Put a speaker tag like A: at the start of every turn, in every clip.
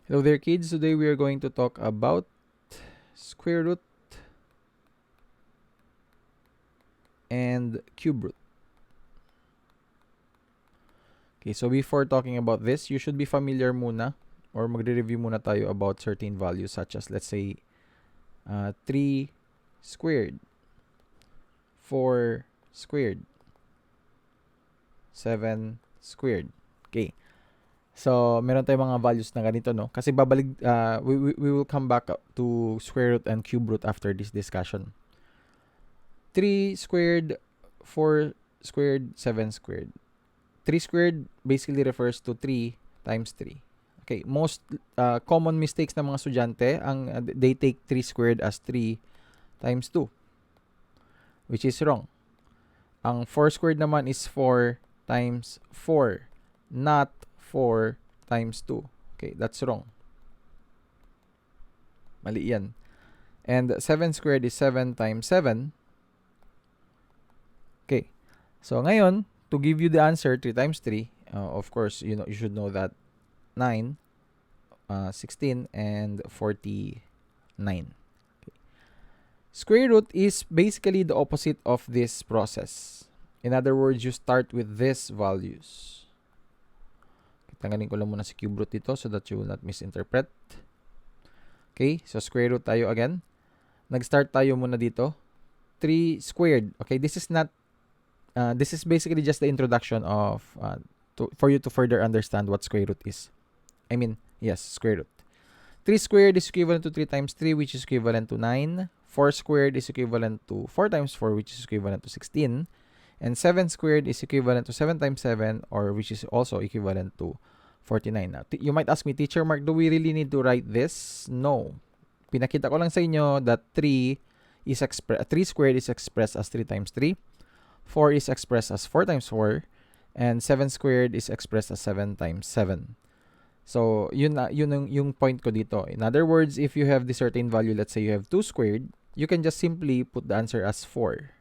A: Hello there, kids. Today we are going to talk about square root and cube root. Okay, so before talking about this, you should be familiar muna or magre-review muna tayo about certain values such as, let's say, 3 squared, 4 squared, 7 squared. Okay. So, meron tayong mga values na ganito, no? Kasi we will come back to square root and cube root after this discussion. 3 squared, 4 squared, 7 squared. 3 squared basically refers to 3 times 3. Okay, most common mistakes ng mga estudyante, they take 3 squared as 3 times 2, which is wrong. Ang 4 squared naman is 4 times 4, not 4 times 2. Okay, that's wrong. Mali yan. And 7 squared is 7 times 7. Okay, so ngayon, to give you the answer, 3 times 3, of course, you should know that 9, 16, and 49. Okay. Square root is basically the opposite of this process. In other words, you start with these values. Tanggalin ko lang muna si cube root dito so that you will not misinterpret. Okay, so square root tayo again. Nag-start tayo muna dito. 3 squared. Okay, this is basically just the introduction of for you to further understand what square root is. I mean, yes, square root. 3 squared is equivalent to 3 times 3, which is equivalent to 9. 4 squared is equivalent to 4 times 4, which is equivalent to 16. And 7 squared is equivalent to 7 times 7, or which is also equivalent to 49. Now, you might ask me, Teacher Mark, do we really need to write this? No. Pinakita ko lang sa inyo that 3 squared is expressed as 3 times 3. 4 is expressed as 4 times 4. And 7 squared is expressed as 7 times 7. So, yun yung point ko dito. In other words, if you have this certain value, let's say you have 2 squared, you can just simply put the answer as 4.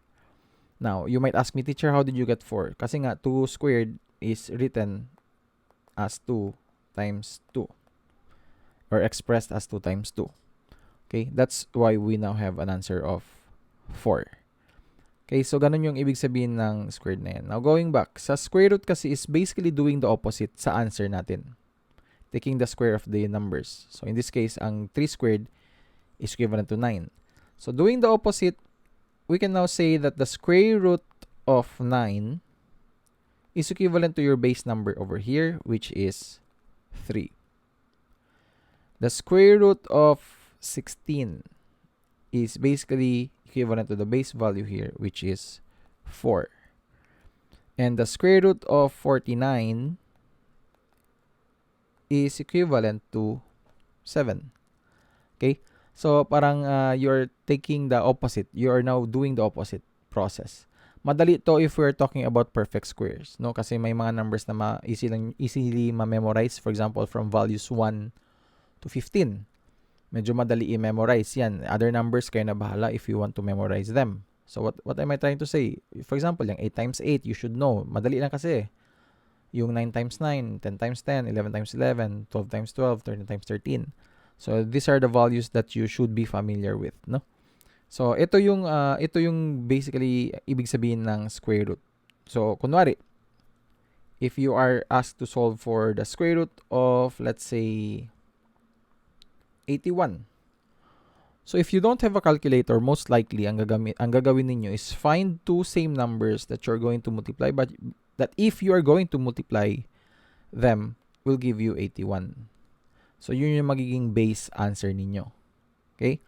A: Now, you might ask me, Teacher, how did you get 4? Kasi nga, 2 squared is written as 2 times 2. Or expressed as 2 times 2. Okay, that's why we now have an answer of 4. Okay, so ganun yung ibig sabihin ng squared na yan. Now, going back, sa square root kasi is basically doing the opposite sa answer natin. Taking the square of the numbers. So, in this case, ang 3 squared is equivalent to 9. So, doing the opposite, we can now say that the square root of 9 is equivalent to your base number over here, which is 3. The square root of 16 is basically equivalent to the base value here, which is 4. And the square root of 49 is equivalent to 7. Okay? So, parang you're taking the opposite. You are now doing the opposite process. Madali to if we're talking about perfect squares, no? Kasi may mga numbers na easily ma-memorize. For example, from values 1 to 15. Medyo madali i-memorize yan. Other numbers, kayo na bahala if you want to memorize them. So, what am I trying to say? For example, yung 8 times 8, you should know. Madali lang kasi. Yung 9 times 9, 10 times 10, 11 times 11, 12 times 12, 13 times 13. So, these are the values that you should be familiar with, no? So, ito yung basically ibig sabihin ng square root. So, kunwari, if you are asked to solve for the square root of, let's say, 81. So, if you don't have a calculator, most likely, ang gagawin ninyo is find two same numbers that you're going to multiply, but that if you are going to multiply them, will give you 81. So, yun yung magiging base answer ninyo. Okay?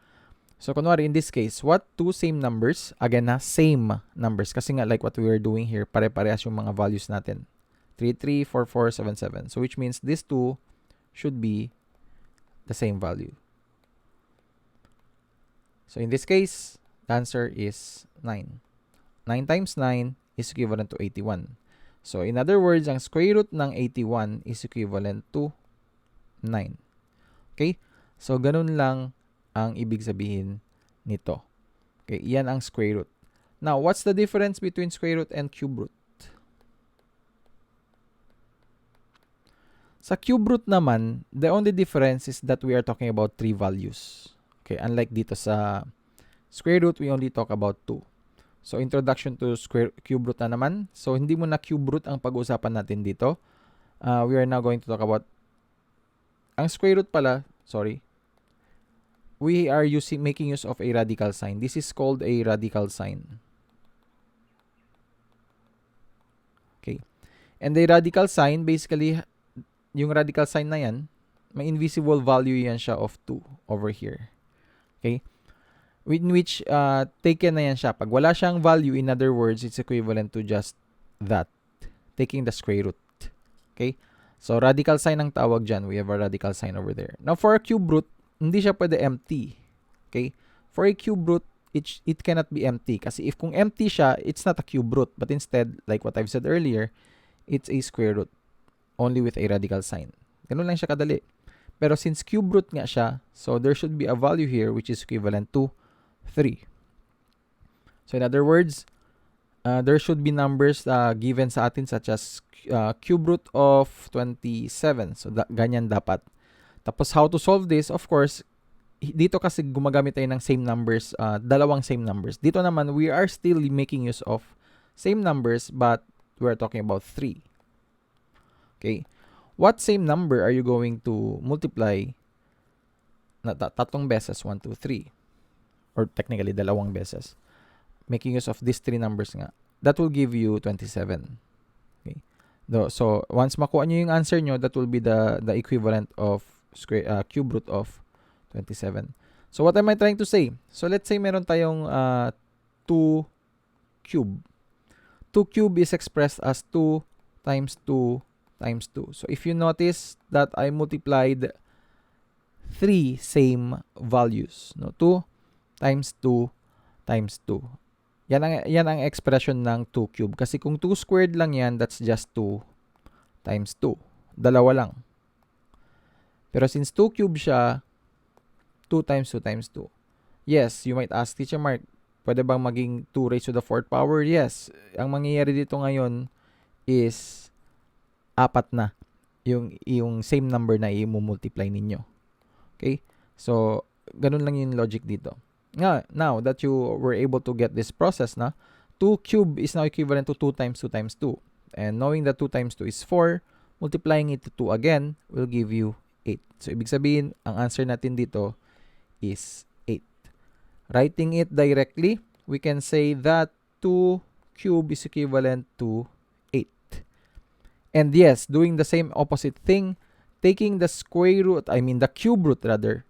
A: So, kunwari, in this case, what two same numbers? Again, same numbers. Kasi nga, like what we are doing here, pare-parehas yung mga values natin. 3, 3, 4, 4, 7, 7. So, which means these two should be the same value. So, in this case, the answer is 9. 9 times 9 is equivalent to 81. So, in other words, ang square root ng 81 is equivalent to 9. Okay? So, ganun lang ang ibig sabihin nito. Okay, yan ang square root. Now, what's the difference between square root and cube root? Sa cube root naman, the only difference is that we are talking about 3 values. Okay, unlike dito sa square root, we only talk about 2. So, introduction to cube root na naman. So, hindi mo na cube root ang pag-uusapan natin dito. We are now going to talk about ang square root pala, sorry. We are making use of a radical sign. This is called a radical sign. Okay. And the radical sign, basically, yung radical sign na yan, may invisible value yan siya of 2 over here. Okay? In which, taken na yan siya. Pag wala siyang value, in other words, it's equivalent to just that. Taking the square root. Okay? So, radical sign ang tawag dyan. We have a radical sign over there. Now, for a cube root, hindi siya pwede empty. Okay? For a cube root, it cannot be empty. Kasi if kung empty siya, it's not a cube root. But instead, like what I've said earlier, it's a square root. Only with a radical sign. Ganun lang siya kadali. Pero since cube root nga siya, so there should be a value here which is equivalent to 3. So in other words, there should be numbers given sa atin such as cube root of 27. So ganyan dapat. Tapos how to solve this? Of course, dito kasi gumagamit tayo ng same numbers, dalawang same numbers. Dito naman, we are still making use of same numbers but we are talking about 3. Okay. What same number are you going to multiply na tatlong beses? 1, 2, 3. Or technically, dalawang beses. Making use of these 3 numbers nga. That will give you 27. Okay. So, once makuha nyo yung answer nyo, that will be the equivalent of cube root of 27. So, what am I trying to say? So, let's say meron tayong 2 cube. 2 cube is expressed as 2 times 2 times 2. So, if you notice that I multiplied 3 same values. No? 2 times 2 times 2. Yan ang expression ng 2 cube. Kasi kung 2 squared lang yan, that's just 2 times 2. Dalawa lang. Pero since 2 cube siya, 2 times 2 times 2. Yes, you might ask, Teacher Mark, pwede bang maging 2 raised to the 4th power? Yes. Ang mangyayari dito ngayon is 4 na yung same number na i-multiply ninyo. Okay? So, ganun lang yung logic dito. Now that you were able to get this process na, 2 cube is now equivalent to 2 times 2 times 2. And knowing that 2 times 2 is 4, multiplying it to 2 again will give you 8. So, ibig sabihin, ang answer natin dito is 8. Writing it directly, we can say that 2 cube is equivalent to 8. And yes, doing the same opposite thing, taking the cube root rather,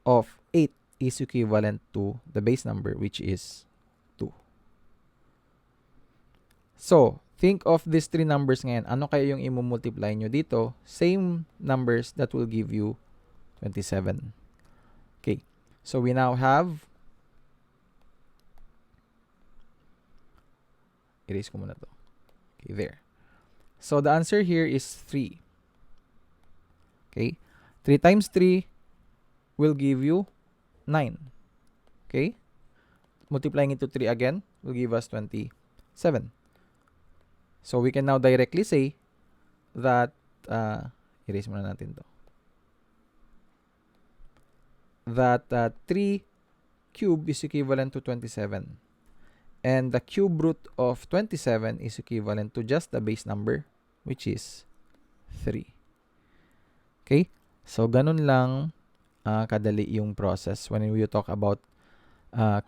A: of 8 is equivalent to the base number, which is 2. So, think of these 3 numbers ngayon. Ano kaya yung i-multiply nyo dito? Same numbers that will give you 27. Okay. So, we now have, erase ko muna to. Okay, there. So, the answer here is 3. Okay? 3 times 3 will give you 9. Okay? Multiplying it to 3 again will give us 27. So, we can now directly say that, erase muna natin to. That 3 cube is equivalent to 27. And the cube root of 27 is equivalent to just the base number, which is 3. Okay? So, ganun lang kadali yung process when we talk about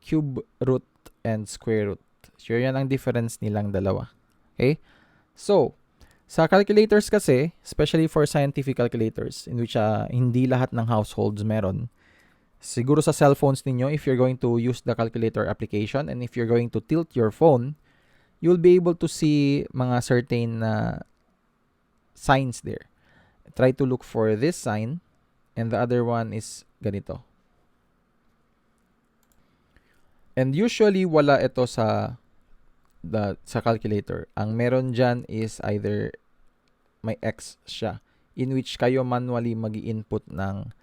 A: cube root and square root. Sure, yan ang difference nilang dalawa. Okay? So, sa calculators kasi, especially for scientific calculators, in which hindi lahat ng households meron, siguro sa cellphones ninyo, if you're going to use the calculator application and if you're going to tilt your phone, you'll be able to see mga certain signs there. Try to look for this sign and the other one is ganito. And usually, wala ito sa calculator. Ang meron dyan is either may X siya, in which kayo manually mag-i-input ng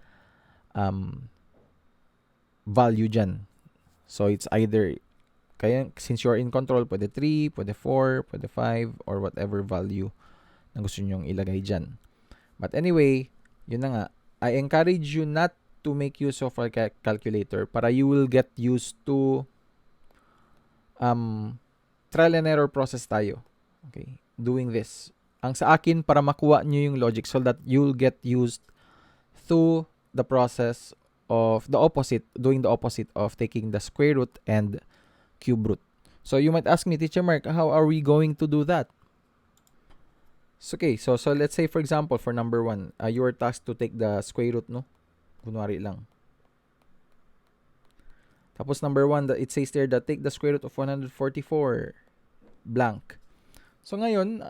A: value dyan. So, it's either, since you're in control, pwede 3, pwede 4, pwede 5, or whatever value na gusto nyong ilagay dyan. But anyway, yun na nga. I encourage you not to make use of a calculator para you will get used to trial and error process tayo. Okay, doing this. Ang sa akin, para makuha nyo yung logic so that you'll get used to the process of the opposite, doing the opposite of taking the square root and cube root. So you might ask me, Teacher Mark, how are we going to do that? So, okay, so let's say for example, for number 1, you are tasked to take the square root, no? Kunwari lang. Tapos number 1, it says there that take the square root of 144 blank. So ngayon,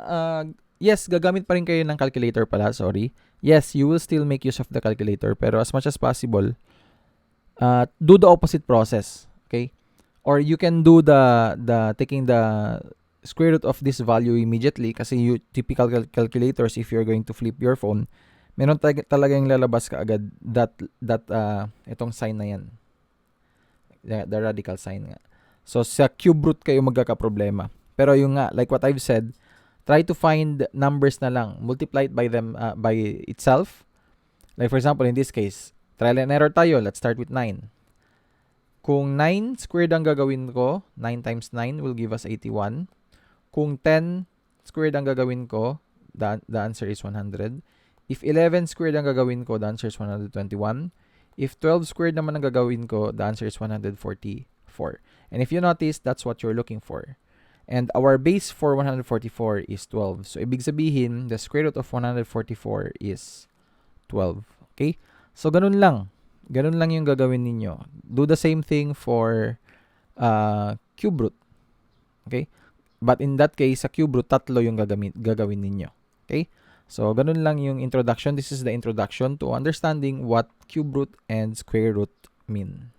A: yes, gagamit pa rin kayo ng calculator pala, sorry. Yes, you will still make use of the calculator, pero as much as possible, do the opposite process, okay? Or you can do the taking the square root of this value immediately kasi typical calculators, if you're going to flip your phone, meron talagang lalabas ka agad that itong sign na yan. The radical sign nga. So, sa cube root kayo magkakaproblema. Pero yung nga, like what I've said, try to find numbers na lang. Multiply it by them, by itself. Like for example, in this case, trial and error tayo. Let's start with 9. Kung 9 squared ang gagawin ko, 9 times 9 will give us 81. Kung 10 squared ang gagawin ko, the answer is 100. If 11 squared ang gagawin ko, the answer is 121. If 12 squared naman ang gagawin ko, the answer is 144. And if you notice, that's what you're looking for. And our base for 144 is 12. So, ibig sabihin, the square root of 144 is 12. Okay? So, ganun lang. Ganun lang yung gagawin ninyo. Do the same thing for cube root. Okay? But in that case, sa cube root, tatlo yung gagawin ninyo. Okay? So, ganun lang yung introduction. This is the introduction to understanding what cube root and square root mean.